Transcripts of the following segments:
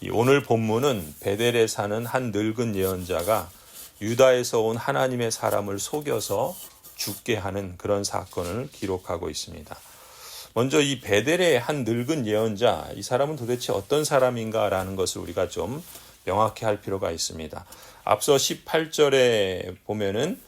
오늘 본문은 베델에 사는 한 늙은 예언자가 유다에서 온 하나님의 사람을 속여서 죽게 하는 그런 사건을 기록하고 있습니다. 먼저 이 베델의 한 늙은 예언자, 이 사람은 도대체 어떤 사람인가라는 것을 우리가 좀 명확히 할 필요가 있습니다. 앞서 18절에 보면은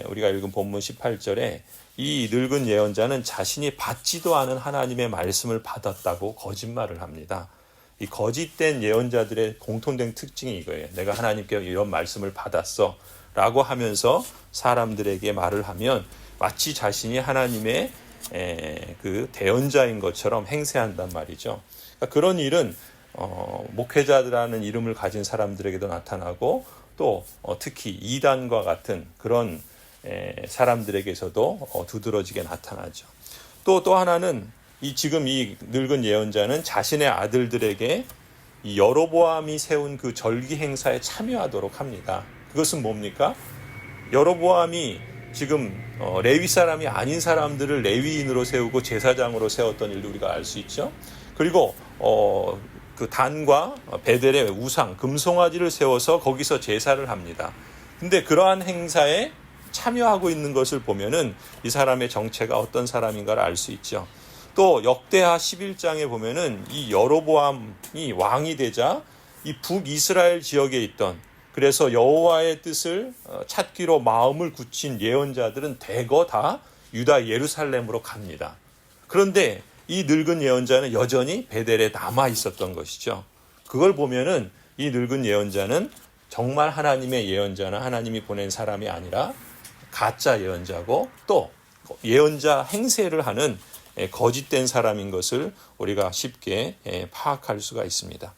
우리가 읽은 본문 18절에 이 늙은 예언자는 자신이 받지도 않은 하나님의 말씀을 받았다고 거짓말을 합니다. 이 거짓된 예언자들의 공통된 특징이 이거예요. 내가 하나님께 이런 말씀을 받았어 라고 하면서 사람들에게 말을 하면 마치 자신이 하나님의 그 대언자인 것처럼 행세한단 말이죠. 그러니까 그런 일은 목회자라는 이름을 가진 사람들에게도 나타나고 또 특히 이단과 같은 그런 사람들에게서도 두드러지게 나타나죠. 또 하나는 지금 이 늙은 예언자는 자신의 아들들에게 이 여로보암이 세운 그 절기 행사에 참여하도록 합니다. 그것은 뭡니까? 여로보암이 지금 레위 사람이 아닌 사람들을 레위인으로 세우고 제사장으로 세웠던 일도 우리가 알 수 있죠. 그리고 그 단과 베델의 우상 금송아지를 세워서 거기서 제사를 합니다. 근데 그러한 행사에 참여하고 있는 것을 보면은 이 사람의 정체가 어떤 사람인가를 알 수 있죠. 또 역대하 11장에 보면은 이 여로보암이 왕이 되자 이 북이스라엘 지역에 있던, 그래서 여호와의 뜻을 찾기로 마음을 굳힌 예언자들은 대거 다 유다 예루살렘으로 갑니다. 그런데 이 늙은 예언자는 여전히 베델에 남아 있었던 것이죠. 그걸 보면은 이 늙은 예언자는 정말 하나님의 예언자나 하나님이 보낸 사람이 아니라 가짜 예언자고 또 예언자 행세를 하는 거짓된 사람인 것을 우리가 쉽게 파악할 수가 있습니다.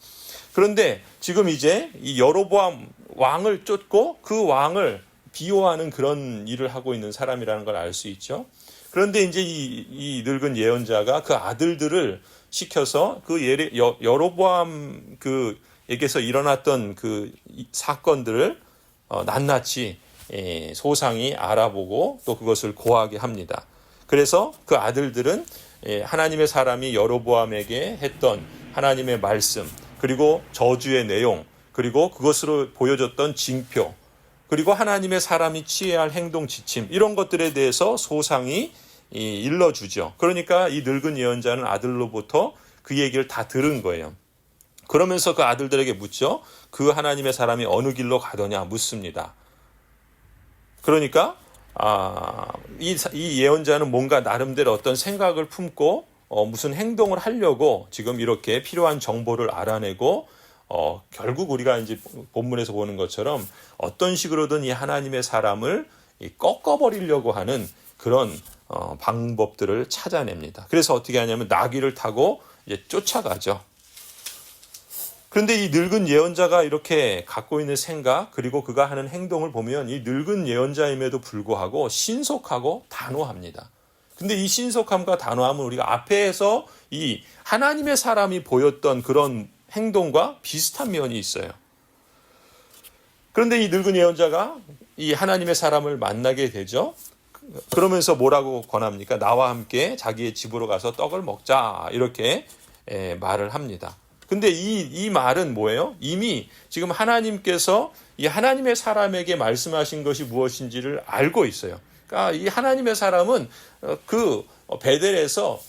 그런데 지금 이제 이 여로보암 왕을 쫓고 그 왕을 비호하는 그런 일을 하고 있는 사람이라는 걸 알 수 있죠. 그런데 이제 이 늙은 예언자가 그 아들들을 시켜서 그 여로보암 그에게서 일어났던 그 사건들을 낱낱이 소상히 알아보고 또 그것을 고하게 합니다. 그래서 그 아들들은 하나님의 사람이 여로보암에게 했던 하나님의 말씀, 그리고 저주의 내용, 그리고 그것으로 보여줬던 징표, 그리고 하나님의 사람이 취해야 할 행동 지침, 이런 것들에 대해서 소상히 일러주죠. 그러니까 이 늙은 예언자는 아들로부터 그 얘기를 다 들은 거예요. 그러면서 그 아들들에게 묻죠. 그 하나님의 사람이 어느 길로 가더냐 묻습니다. 그러니까 이 예언자는 뭔가 나름대로 어떤 생각을 품고 무슨 행동을 하려고 지금 이렇게 필요한 정보를 알아내고 결국 우리가 이제 본문에서 보는 것처럼 어떤 식으로든 이 하나님의 사람을 꺾어버리려고 하는 그런 방법들을 찾아냅니다. 그래서 어떻게 하냐면 나귀를 타고 이제 쫓아가죠. 그런데 이 늙은 예언자가 이렇게 갖고 있는 생각, 그리고 그가 하는 행동을 보면 이 늙은 예언자임에도 불구하고 신속하고 단호합니다. 근데 이 신속함과 단호함은 우리가 앞에서 이 하나님의 사람이 보였던 그런 행동과 비슷한 면이 있어요. 그런데 이 늙은 예언자가 이 하나님의 사람을 만나게 되죠. 그러면서 뭐라고 권합니까? 나와 함께 자기의 집으로 가서 떡을 먹자, 이렇게 말을 합니다. 근데 이 말은 뭐예요? 이미 지금 하나님께서 이 하나님의 사람에게 말씀하신 것이 무엇인지를 알고 있어요. 그러니까 이 하나님의 사람은 그 베델에서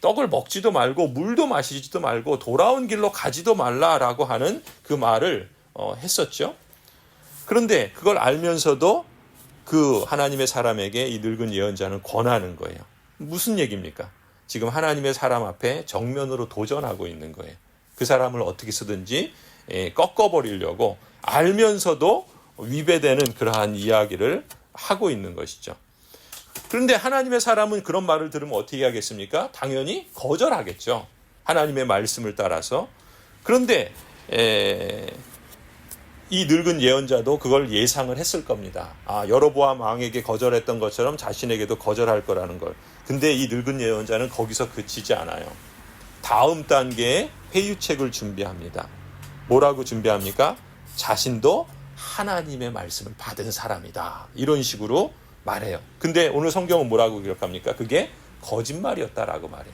떡을 먹지도 말고 물도 마시지도 말고 돌아온 길로 가지도 말라라고 하는 그 말을 했었죠. 그런데 그걸 알면서도 그 하나님의 사람에게 이 늙은 예언자는 권하는 거예요. 무슨 얘기입니까? 지금 하나님의 사람 앞에 정면으로 도전하고 있는 거예요. 그 사람을 어떻게 쓰든지 꺾어버리려고 알면서도 위배되는 그러한 이야기를 하고 있는 것이죠. 그런데 하나님의 사람은 그런 말을 들으면 어떻게 하겠습니까? 당연히 거절하겠죠. 하나님의 말씀을 따라서. 그런데 이 늙은 예언자도 그걸 예상을 했을 겁니다. 여로보암 왕에게 거절했던 것처럼 자신에게도 거절할 거라는 걸. 근데 이 늙은 예언자는 거기서 그치지 않아요. 다음 단계에 회유책을 준비합니다. 뭐라고 준비합니까? 자신도 하나님의 말씀을 받은 사람이다. 이런 식으로 말해요. 근데 오늘 성경은 뭐라고 기록합니까? 그게 거짓말이었다라고 말해요.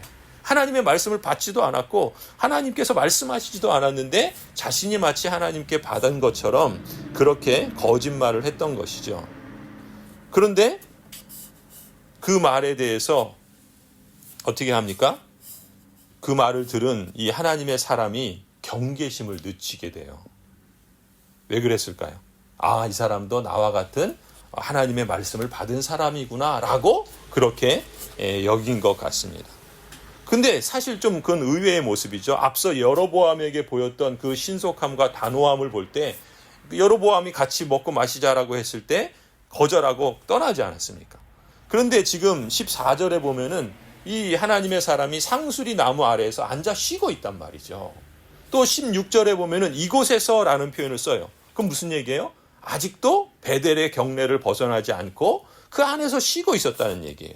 하나님의 말씀을 받지도 않았고 하나님께서 말씀하시지도 않았는데 자신이 마치 하나님께 받은 것처럼 그렇게 거짓말을 했던 것이죠. 그런데 그 말에 대해서 어떻게 합니까? 그 말을 들은 이 하나님의 사람이 경계심을 늦추게 돼요. 왜 그랬을까요? 아, 이 사람도 나와 같은 하나님의 말씀을 받은 사람이구나 라고 그렇게 여긴 것 같습니다. 근데 사실 좀 그건 의외의 모습이죠. 앞서 여로보암에게 보였던 그 신속함과 단호함을 볼 때 여로보암이 같이 먹고 마시자라고 했을 때 거절하고 떠나지 않았습니까? 그런데 지금 14절에 보면은 이 하나님의 사람이 상수리 나무 아래에서 앉아 쉬고 있단 말이죠. 또 16절에 보면은 이곳에서라는 표현을 써요. 그럼 무슨 얘기예요? 아직도 베델의 경내를 벗어나지 않고 그 안에서 쉬고 있었다는 얘기예요.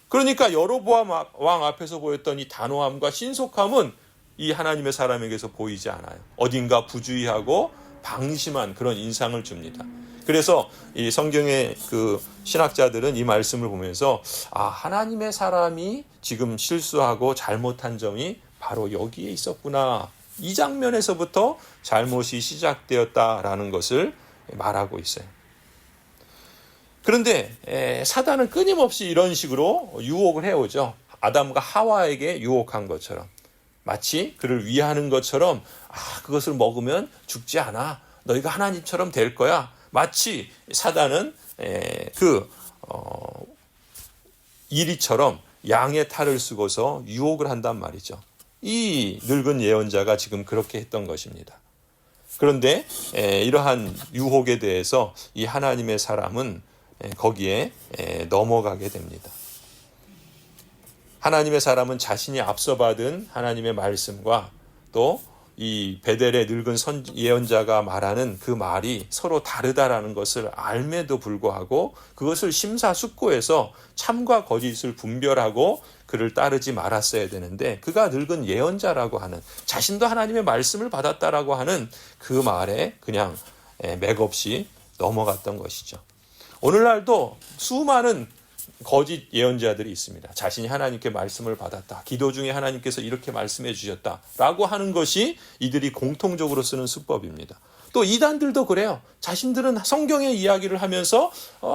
그러니까 여로보암 왕 앞에서 보였던 이 단호함과 신속함은 이 하나님의 사람에게서 보이지 않아요. 어딘가 부주의하고 방심한 그런 인상을 줍니다. 그래서 이 성경의 그 신학자들은 이 말씀을 보면서 아, 하나님의 사람이 지금 실수하고 잘못한 점이 바로 여기에 있었구나. 이 장면에서부터 잘못이 시작되었다라는 것을 말하고 있어요. 그런데 사단은 끊임없이 이런 식으로 유혹을 해오죠. 아담과 하와에게 유혹한 것처럼. 마치 그를 위하는 것처럼 그것을 먹으면 죽지 않아. 너희가 하나님처럼 될 거야. 마치 사단은 이리처럼 양의 탈을 쓰고서 유혹을 한단 말이죠. 이 늙은 예언자가 지금 그렇게 했던 것입니다. 그런데 이러한 유혹에 대해서 이 하나님의 사람은 거기에 넘어가게 됩니다. 하나님의 사람은 자신이 앞서 받은 하나님의 말씀과 또 이 베델의 늙은 예언자가 말하는 그 말이 서로 다르다라는 것을 알매도 불구하고 그것을 심사숙고해서 참과 거짓을 분별하고 그를 따르지 말았어야 되는데 그가 늙은 예언자라고 하는 자신도 하나님의 말씀을 받았다라고 하는 그 말에 그냥 맥없이 넘어갔던 것이죠. 오늘날도 수많은 거짓 예언자들이 있습니다. 자신이 하나님께 말씀을 받았다. 기도 중에 하나님께서 이렇게 말씀해 주셨다라고 하는 것이 이들이 공통적으로 쓰는 수법입니다. 또 이단들도 그래요. 자신들은 성경의 이야기를 하면서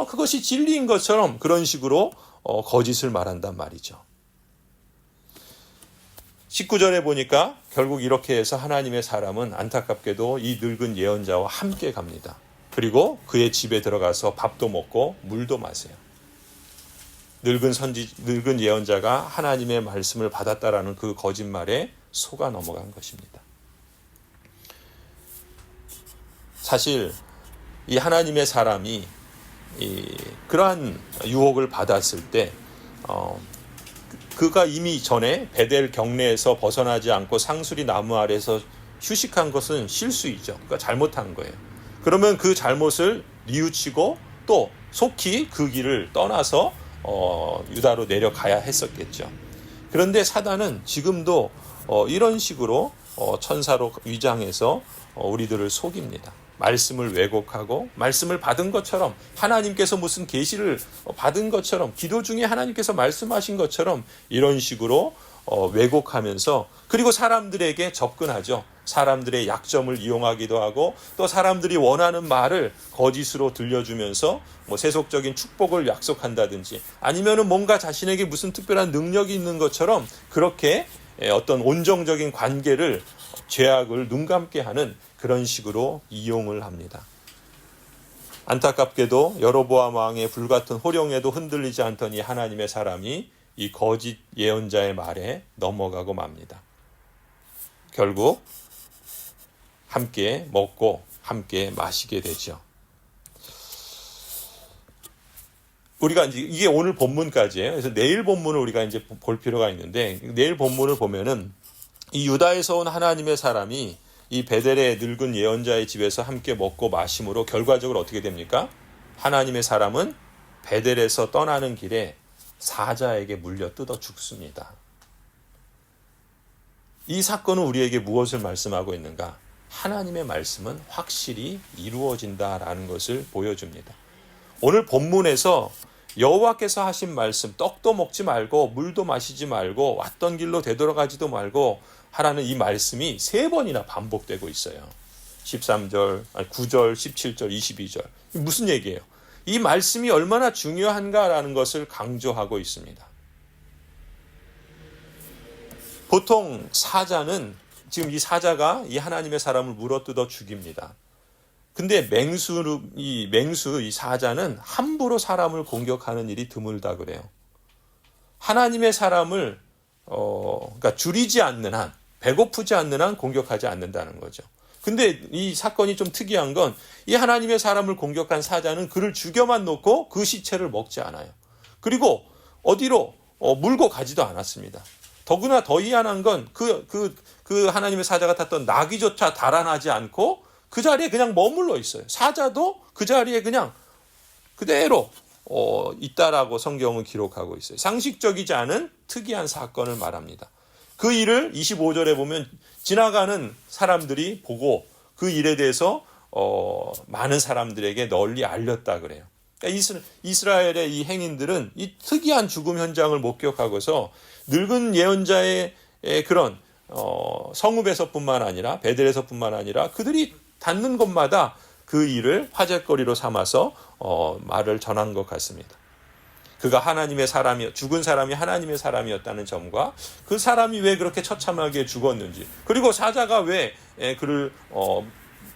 그것이 진리인 것처럼 그런 식으로 거짓을 말한단 말이죠. 19절에 보니까 결국 이렇게 해서 하나님의 사람은 안타깝게도 이 늙은 예언자와 함께 갑니다. 그리고 그의 집에 들어가서 밥도 먹고 물도 마세요. 늙은 예언자가 하나님의 말씀을 받았다라는 그 거짓말에 속아 넘어간 것입니다. 사실 이 하나님의 사람이 그러한 유혹을 받았을 때 그가 이미 전에 베델 경내에서 벗어나지 않고 상수리 나무 아래에서 휴식한 것은 실수이죠. 그러니까 잘못한 거예요. 그러면 그 잘못을 뉘우치고 또 속히 그 길을 떠나서 유다로 내려가야 했었겠죠. 그런데 사단은 지금도 이런 식으로 천사로 위장해서 우리들을 속입니다. 말씀을 왜곡하고 말씀을 받은 것처럼 하나님께서 무슨 계시를 받은 것처럼 기도 중에 하나님께서 말씀하신 것처럼 이런 식으로 왜곡하면서 그리고 사람들에게 접근하죠. 사람들의 약점을 이용하기도 하고 또 사람들이 원하는 말을 거짓으로 들려주면서 세속적인 축복을 약속한다든지 아니면은 뭔가 자신에게 무슨 특별한 능력이 있는 것처럼 그렇게 어떤 온정적인 관계를 죄악을 눈감게 하는 그런 식으로 이용을 합니다. 안타깝게도 여로보암 왕의 불같은 호령에도 흔들리지 않던 이 하나님의 사람이 이 거짓 예언자의 말에 넘어가고 맙니다. 결국 함께 먹고 함께 마시게 되죠. 우리가 이게 오늘 본문까지예요. 그래서 내일 본문을 우리가 이제 볼 필요가 있는데 내일 본문을 보면은 이 유다에서 온 하나님의 사람이 이 베델의 늙은 예언자의 집에서 함께 먹고 마심으로 결과적으로 어떻게 됩니까? 하나님의 사람은 베델에서 떠나는 길에 사자에게 물려 뜯어 죽습니다. 이 사건은 우리에게 무엇을 말씀하고 있는가? 하나님의 말씀은 확실히 이루어진다라는 것을 보여줍니다. 오늘 본문에서 여호와께서 하신 말씀, 떡도 먹지 말고 물도 마시지 말고 왔던 길로 되돌아가지도 말고 하라는 이 말씀이 3번이나 반복되고 있어요. 13절, 9절, 17절, 22절. 무슨 얘기예요? 이 말씀이 얼마나 중요한가라는 것을 강조하고 있습니다. 보통 사자는, 지금 이 사자가 이 하나님의 사람을 물어뜯어 죽입니다. 근데 이 사자는 함부로 사람을 공격하는 일이 드물다 그래요. 하나님의 사람을 그러니까 줄이지 않는 한, 배고프지 않는 한 공격하지 않는다는 거죠. 근데 이 사건이 좀 특이한 건 이 하나님의 사람을 공격한 사자는 그를 죽여만 놓고 그 시체를 먹지 않아요. 그리고 어디로 물고 가지도 않았습니다. 더구나 더 희한한 건 그 하나님의 사자가 탔던 나귀조차 달아나지 않고 그 자리에 그냥 머물러 있어요. 사자도 그 자리에 그냥 그대로 있다라고 성경은 기록하고 있어요. 상식적이지 않은 특이한 사건을 말합니다. 그 일을 25절에 보면 지나가는 사람들이 보고 그 일에 대해서 많은 사람들에게 널리 알렸다 그래요. 그러니까 이스라엘의 이 행인들은 이 특이한 죽음 현장을 목격하고서 늙은 예언자의 그런 성읍에서뿐만 아니라 베델에서뿐만 아니라 그들이 닿는 곳마다 그 일을 화제거리로 삼아서 말을 전한 것 같습니다. 그가 하나님의 죽은 사람이 하나님의 사람이었다는 점과 그 사람이 왜 그렇게 처참하게 죽었는지, 그리고 사자가 왜 그를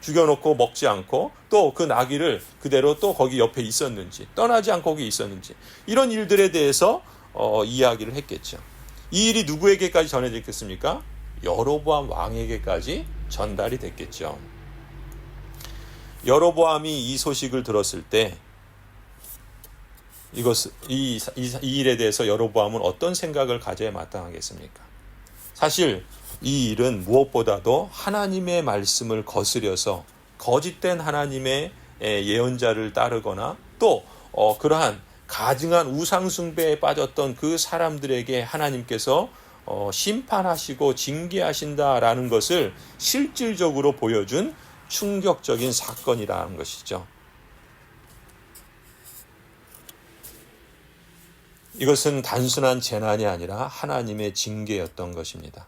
죽여놓고 먹지 않고 또 그 나귀를 그대로 또 거기 옆에 있었는지, 떠나지 않고 거기 있었는지, 이런 일들에 대해서 이야기를 했겠죠. 이 일이 누구에게까지 전해졌겠습니까? 여로보암 왕에게까지 전달이 됐겠죠. 여로보암이 이 소식을 들었을 때 이 일에 대해서 여로보암은 어떤 생각을 가져야 마땅하겠습니까? 사실 이 일은 무엇보다도 하나님의 말씀을 거스려서 거짓된 하나님의 예언자를 따르거나 또 그러한 가증한 우상숭배에 빠졌던 그 사람들에게 하나님께서 심판하시고 징계하신다라는 것을 실질적으로 보여준 충격적인 사건이라는 것이죠. 이것은 단순한 재난이 아니라 하나님의 징계였던 것입니다.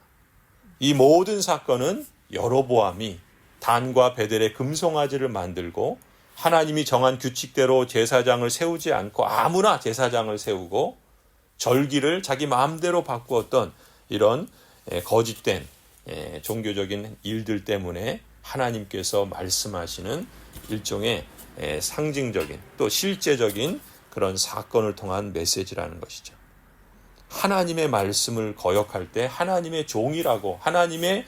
이 모든 사건은 여로보암이 단과 베델의 금송아지를 만들고 하나님이 정한 규칙대로 제사장을 세우지 않고 아무나 제사장을 세우고 절기를 자기 마음대로 바꾸었던 이런 거짓된 종교적인 일들 때문에 하나님께서 말씀하시는 일종의 상징적인 또 실제적인 그런 사건을 통한 메시지라는 것이죠. 하나님의 말씀을 거역할 때 하나님의 종이라고, 하나님의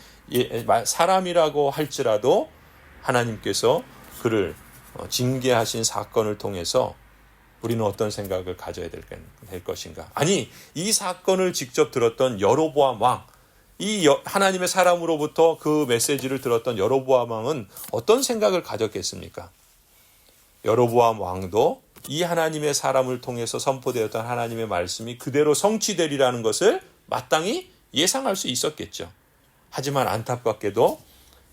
사람이라고 할지라도 하나님께서 그를 징계하신 사건을 통해서 우리는 어떤 생각을 가져야 될 것인가? 아니, 이 사건을 직접 들었던 여로보암 왕, 이 하나님의 사람으로부터 그 메시지를 들었던 여로보암 왕은 어떤 생각을 가졌겠습니까? 여로보암 왕도 이 하나님의 사람을 통해서 선포되었던 하나님의 말씀이 그대로 성취되리라는 것을 마땅히 예상할 수 있었겠죠. 하지만 안타깝게도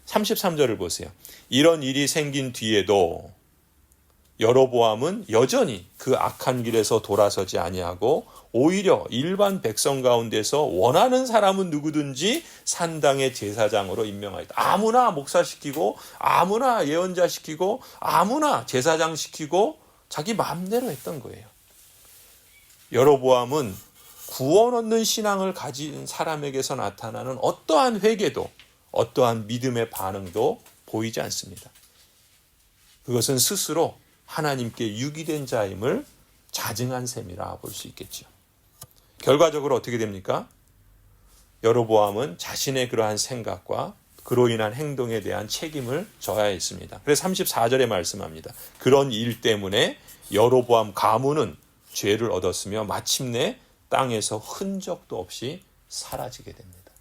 33절을 보세요. 이런 일이 생긴 뒤에도 여로보암은 여전히 그 악한 길에서 돌아서지 아니하고 오히려 일반 백성 가운데서 원하는 사람은 누구든지 산당의 제사장으로 임명하였다. 아무나 목사시키고 아무나 예언자시키고 아무나 제사장시키고 자기 마음대로 했던 거예요. 여로보암은 구원 얻는 신앙을 가진 사람에게서 나타나는 어떠한 회개도 어떠한 믿음의 반응도 보이지 않습니다. 그것은 스스로 하나님께 유기된 자임을 자증한 셈이라 볼 수 있겠죠. 결과적으로 어떻게 됩니까? 여로보암은 자신의 그러한 생각과 그로 인한 행동에 대한 책임을 져야 했습니다. 그래서 34절에 말씀합니다. 그런 일 때문에 여로보암 가문은 죄를 얻었으며 마침내 땅에서 흔적도 없이 사라지게 됩니다.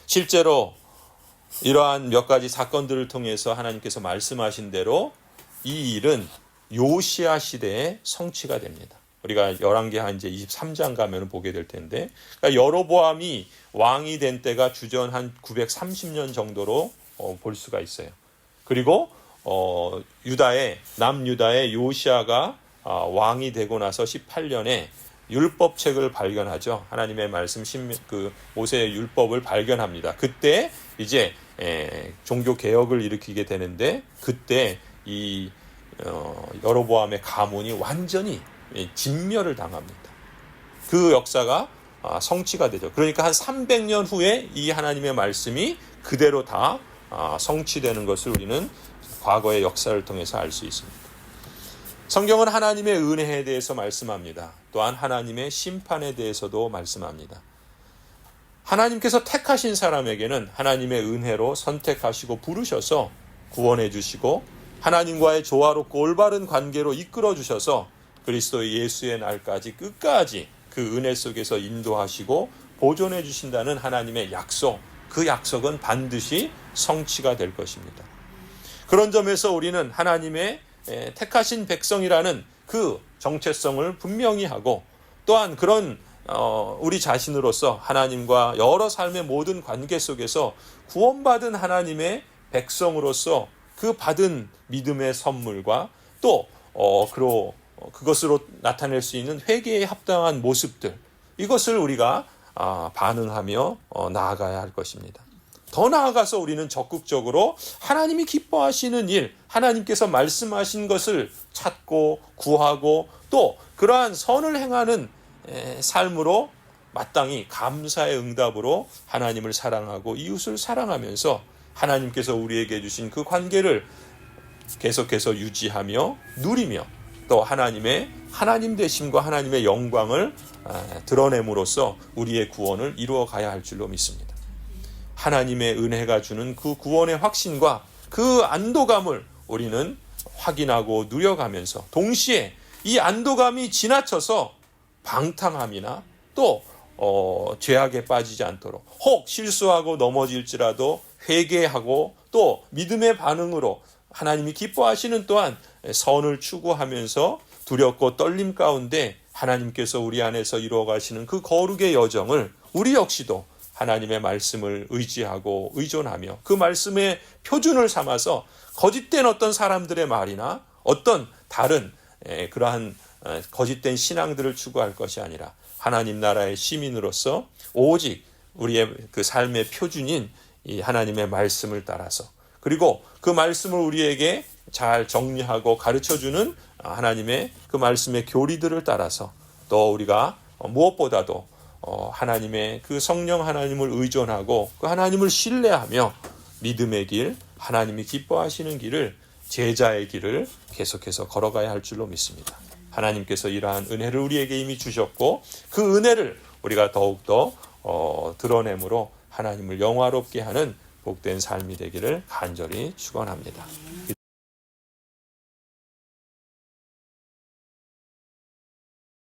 실제로 이러한 몇 가지 사건들을 통해서 하나님께서 말씀하신 대로 이 일은 요시야 시대에 성취가 됩니다. 우리가 열왕기하 이제 23장 가면 보게 될 텐데, 그러니까 여로보암이 왕이 된 때가 주전 한 930년 정도로 볼 수가 있어요. 그리고 남유다의 요시야가 왕이 되고 나서 18년에 율법책을 발견하죠. 하나님의 말씀 모세의 율법을 발견합니다. 그때 이제 종교 개혁을 일으키게 되는데 그때 이 여로보암의 가문이 완전히 진멸을 당합니다. 그 역사가 성취가 되죠. 그러니까 한 300년 후에 이 하나님의 말씀이 그대로 다 성취되는 것을 우리는 과거의 역사를 통해서 알 수 있습니다. 성경은 하나님의 은혜에 대해서 말씀합니다. 또한 하나님의 심판에 대해서도 말씀합니다. 하나님께서 택하신 사람에게는 하나님의 은혜로 선택하시고 부르셔서 구원해 주시고 하나님과의 조화롭고 올바른 관계로 이끌어 주셔서 그리스도 예수의 날까지 끝까지 그 은혜 속에서 인도하시고 보존해 주신다는 하나님의 약속, 그 약속은 반드시 성취가 될 것입니다. 그런 점에서 우리는 하나님의 택하신 백성이라는 그 정체성을 분명히 하고 또한 그런 우리 자신으로서 하나님과 여러 삶의 모든 관계 속에서 구원받은 하나님의 백성으로서 그 받은 믿음의 선물과 또 그것으로 나타낼 수 있는 회개에 합당한 모습들, 이것을 우리가 반응하며 나아가야 할 것입니다. 더 나아가서 우리는 적극적으로 하나님이 기뻐하시는 일, 하나님께서 말씀하신 것을 찾고 구하고 또 그러한 선을 행하는 삶으로 마땅히 감사의 응답으로 하나님을 사랑하고 이웃을 사랑하면서 하나님께서 우리에게 주신 그 관계를 계속해서 유지하며 누리며 또 하나님 되심과 하나님의 영광을 드러냄으로써 우리의 구원을 이루어 가야 할 줄로 믿습니다. 하나님의 은혜가 주는 그 구원의 확신과 그 안도감을 우리는 확인하고 누려가면서 동시에 이 안도감이 지나쳐서 방탕함이나 또 죄악에 빠지지 않도록 혹 실수하고 넘어질지라도 회개하고 또 믿음의 반응으로 하나님이 기뻐하시는 또한 선을 추구하면서 두렵고 떨림 가운데 하나님께서 우리 안에서 이루어 가시는 그 거룩의 여정을 우리 역시도 하나님의 말씀을 의지하고 의존하며 그 말씀의 표준을 삼아서 거짓된 어떤 사람들의 말이나 어떤 다른 그러한 거짓된 신앙들을 추구할 것이 아니라 하나님 나라의 시민으로서 오직 우리의 그 삶의 표준인 이 하나님의 말씀을 따라서 그리고 그 말씀을 우리에게 잘 정리하고 가르쳐주는 하나님의 그 말씀의 교리들을 따라서 또 우리가 무엇보다도 하나님의 그 성령 하나님을 의존하고 그 하나님을 신뢰하며 믿음의 길, 하나님이 기뻐하시는 길을 제자의 길을 계속해서 걸어가야 할 줄로 믿습니다. 하나님께서 이러한 은혜를 우리에게 이미 주셨고 그 은혜를 우리가 더욱더 드러내므로 하나님을 영화롭게 하는 복된 삶이 되기를 간절히 축원합니다.